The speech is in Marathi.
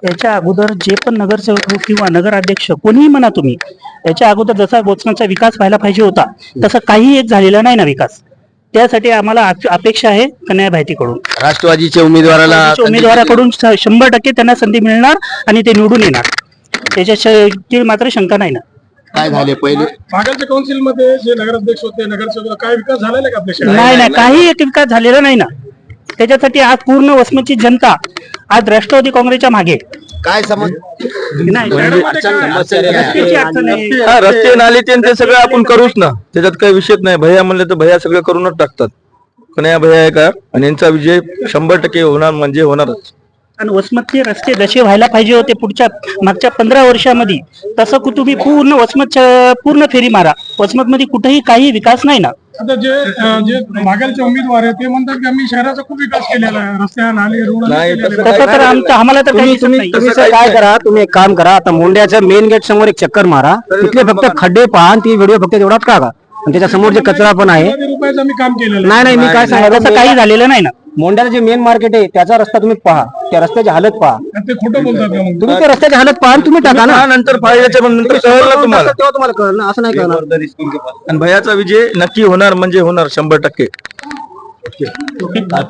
याच्या अगोदर जे पण नगरसेवक किंवा नगराध्यक्ष कोणीही म्हणा तुम्ही, याच्या अगोदर जसा वसमतचा विकास व्हायला पाहिजे होता तसं काही एक झालेला नाही ना विकास. त्यासाठी आम्हाला अपेक्षा आहे कन्हैया भायतीकडून, राष्ट्रवादीच्या उमेदवाराकडून 100% त्यांना संधी मिळणार आणि ते निवडून येणार, त्याच्या मात्र शंका नाही ना. काय झाले पहिले मागच्या काउन्सिल मध्ये जे नगराध्यक्ष होते, नगरसेवक, काय विकास झालेला का आपल्या नाही, काही एक विकास झालेला नाही ना. त्याच्यासाठी आज पूर्ण वसमतची जनता आज राष्ट्रवादी काँग्रेसच्या मागे. काय समज नाही, रस्ते नाले ते सगळं आपण करूच ना, त्याच्यात काही विषय नाही. भैया म्हणले तर भैया सगळं करूनच टाकतात. कन्हैया भैया आहे का, आणि यांचा विजय 100% होणार म्हणजे होणारच. आणि वसमतचे रस्ते जसे व्हायला पाहिजे होते मागच्या 15 वर्षामध्ये, तसं तुम्ही पूर्ण वसमतच्या पूर्ण फेरी मारा, वसमत मध्ये कुठेही काही विकास नाही ना. आता जे मागेलचे उमेदवार आहे ते म्हणतात की आम्ही शहराचा खूप विकास केलेला आहे, रस्ते नाले रोड तसं तर आम्हाला तर काही दिसत नाही. तुम्ही सर काय करा, तुम्ही एक काम करा, आता मोंड्याच्या मेन गेट समोर एक चक्कर मारा, तिथले फक्त खड्डे पहा, ती व्हिडिओ फक्त तेवढाच काढा, आणि त्याच्या समोर जे कचरा पण आहे. रुपयाचं आम्ही काम केलेलं नाही, मी काय सांगायचं, तसं काही झालेलं नाही ना. मोंड्याचं जे मेन मार्केट आहे त्याचा रस्ता तुम्ही पहा, त्या रस्त्याची हालत पहा. ते खोटं बोलतात का मग? तुम्ही त्या रस्त्याची हालत पहा आणि तुम्ही टाका ना. नंतर फायद्याच्या नंतर कळलं ना तुम्हाला, तेव्हा तुम्हाला कळलं ना, असं नाही कळणार. आणि भैयाचा विजय नक्की होणार म्हणजे होणार 100%.